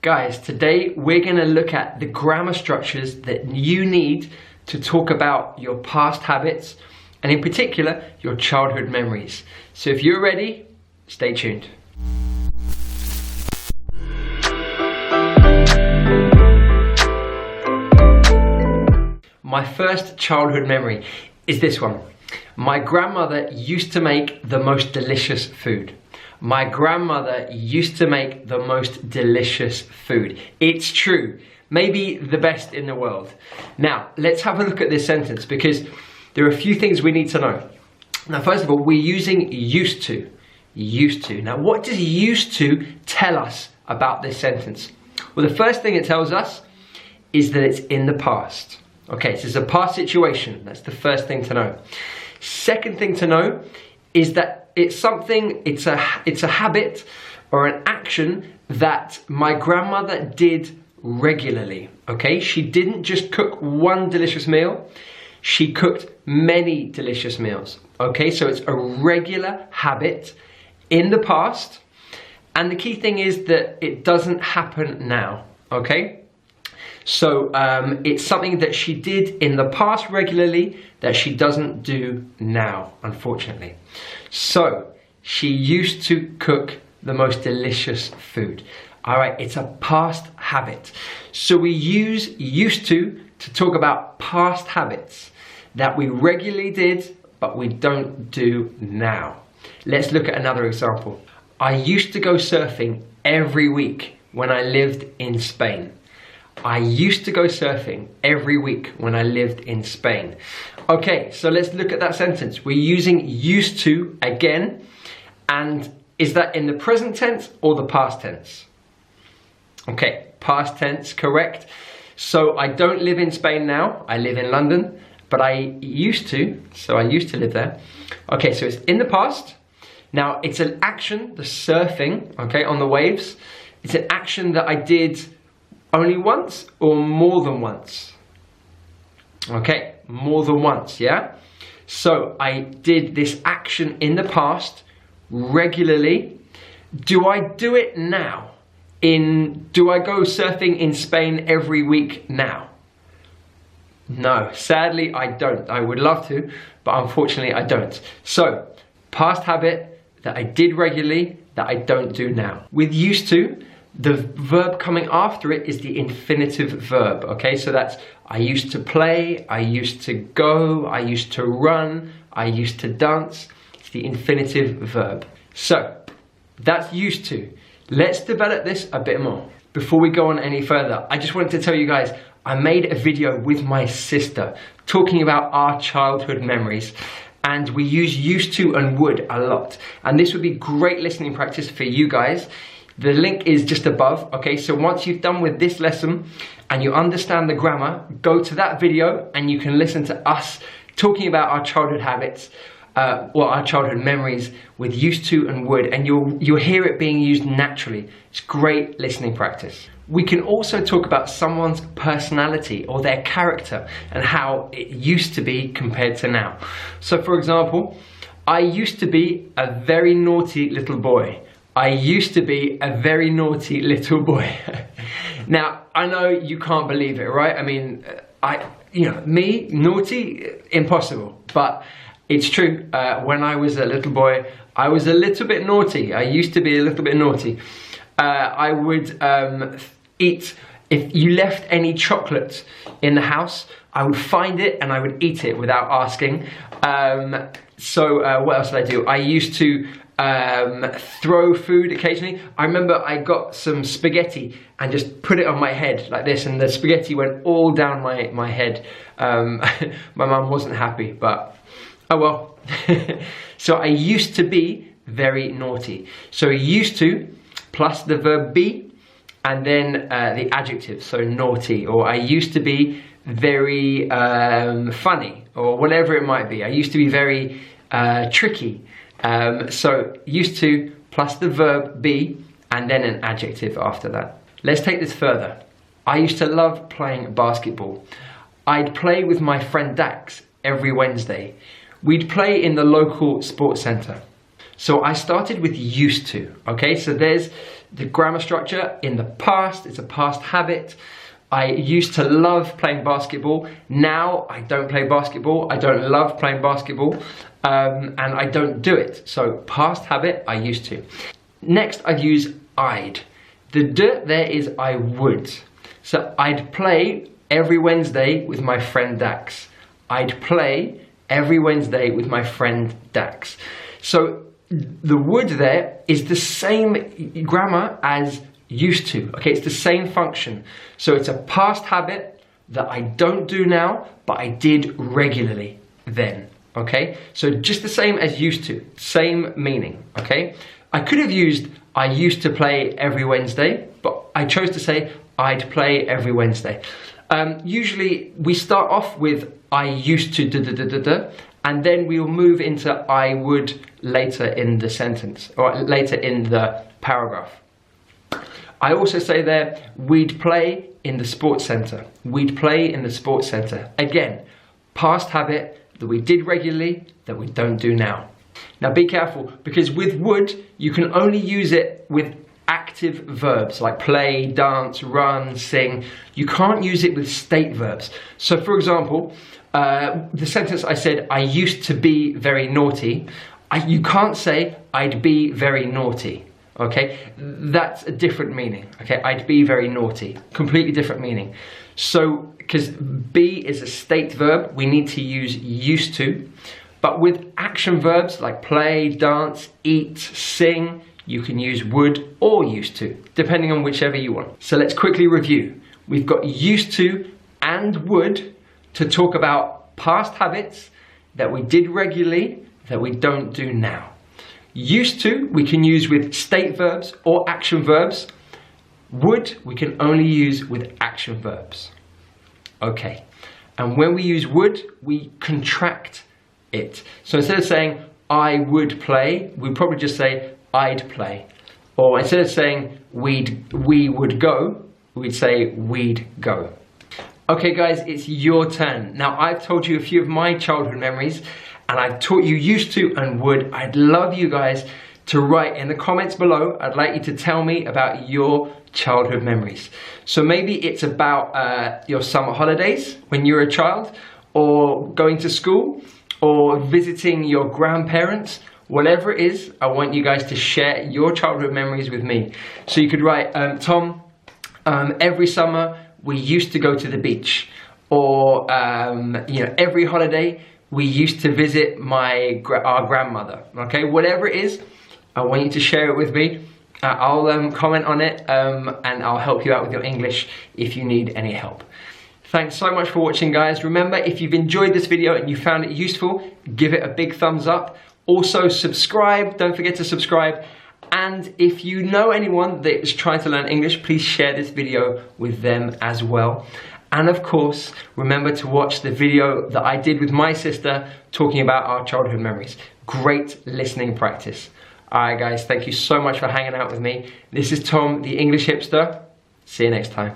Guys, today we're going to look at the grammar structures that you need to talk about your past habits and in particular your childhood memories. So if you're ready, stay tuned. My first childhood memory is this one. My grandmother used to make the most delicious food. My grandmother used to make the most delicious food. It's true. Maybe the best in the world. Now, let's have a look at this sentence because there are a few things we need to know. Now, first of all, we're using used to. Used to. Now, what does used to tell us about this sentence? Well, the first thing it tells us is that it's in the past. Okay, so it's a past situation. That's the first thing to know. Second thing to know is that it's a habit or an action that my grandmother did regularly. Okay, she didn't just cook one delicious meal, she cooked many delicious meals. Okay, so it's a regular habit in the past, and the key thing is that it doesn't happen now. Okay. So it's something that she did in the past regularly that she doesn't do now, unfortunately. So she used to cook the most delicious food. All right, it's a past habit. So we use used to talk about past habits that we regularly did, but we don't do now. Let's look at another example. I used to go surfing every week when I lived in Spain. I used to go surfing every week when I lived in Spain. Okay, so let's look at that sentence. We're using used to again, and is that in the present tense or the past tense? Okay, past tense, correct. So I don't live in Spain now, I live in London, but I used to, so I used to live there. Okay, so it's in the past. Now it's an action, the surfing, okay, on the waves. It's an action that I did only once or more than once? Okay, more than once, yeah? So I did this action in the past regularly. Do I do it now? Do I go surfing in Spain every week now? No, sadly I don't. I would love to, but unfortunately I don't. So, past habit that I did regularly that I don't do now. With used to, the verb coming after it is the infinitive verb, okay? So that's I used to play, I used to go, I used to run, I used to dance. It's the infinitive verb. So that's used to. Let's develop this a bit more. Before we go on any further, I just wanted to tell you guys, I made a video with my sister talking about our childhood memories. And we use used to and would a lot. And this would be great listening practice for you guys. The link is just above, okay? So once you've done with this lesson and you understand the grammar, go to that video and you can listen to us talking about our childhood habits, our childhood memories with used to and would, and you'll hear it being used naturally. It's great listening practice. We can also talk about someone's personality or their character and how it used to be compared to now. So for example, I used to be a very naughty little boy. I used to be a very naughty little boy. Now, I know you can't believe it, right? I mean, me, naughty, impossible. But it's true, when I was a little boy, I was a little bit naughty. I used to be a little bit naughty. I would eat, if you left any chocolate in the house, I would find it and I would eat it without asking. What else did I do? I used to throw food occasionally. I remember I got some spaghetti and just put it on my head like this, and the spaghetti went all down my head. My mum wasn't happy, but oh well. So I used to be very naughty. So used to plus the verb be and then the adjective, so naughty, or I used to be very funny, or whatever it might be. I used to be very tricky. So used to plus the verb be and then an adjective after that. Let's take this further. I used to love playing basketball. I'd play with my friend Dax every Wednesday. We'd play in the local sports centre. So I started with used to, okay? So there's the grammar structure in the past, it's a past habit. I used to love playing basketball. Now I don't play basketball. I don't love playing basketball, and I don't do it. So past habit, I used to. Next, I've used I'd. The d there is I would. So I'd play every Wednesday with my friend Dax. I'd play every Wednesday with my friend Dax. So the would there is the same grammar as used to. Okay, it's the same function. So it's a past habit that I don't do now, but I did regularly then. Okay, so just the same as used to, same meaning. Okay, I could have used I used to play every Wednesday, but I chose to say I'd play every Wednesday. Usually we start off with I used to and then we'll move into I would later in the sentence or later in the paragraph. I also say there, we'd play in the sports centre. We'd play in the sports centre. Again, past habit that we did regularly that we don't do now. Now be careful, because with would, you can only use it with active verbs like play, dance, run, sing. You can't use it with state verbs. So for example, the sentence I said, I used to be very naughty. You can't say, I'd be very naughty. Okay, that's a different meaning. Okay, I'd be very naughty. Completely different meaning. So, because be is a state verb, we need to use used to. But with action verbs like play, dance, eat, sing, you can use would or used to, depending on whichever you want. So let's quickly review. We've got used to and would to talk about past habits that we did regularly that we don't do now. Used to, we can use with state verbs or action verbs. Would, we can only use with action verbs. Okay, and when we use would, we contract it. So instead of saying, I would play, we'd probably just say, I'd play. Or instead of saying, we would go, we'd say, we'd go. Okay guys, it's your turn. Now I've told you a few of my childhood memories, and I've taught you used to and would. I'd love you guys to write in the comments below. I'd like you to tell me about your childhood memories. So maybe it's about your summer holidays when you were a child, or going to school, or visiting your grandparents. Whatever it is, I want you guys to share your childhood memories with me. So you could write, Tom, every summer we used to go to the beach, or every holiday we used to visit our grandmother. Okay, whatever it is, I want you to share it with me. I'll comment on it, and I'll help you out with your English if you need any help. Thanks so much for watching, guys. Remember, if you've enjoyed this video and you found it useful, give it a big thumbs up. Also subscribe, don't forget to subscribe. And if you know anyone that is trying to learn English, please share this video with them as well. And of course, remember to watch the video that I did with my sister talking about our childhood memories. Great listening practice. Alright guys, thank you so much for hanging out with me. This is Tom, the English Hipster. See you next time.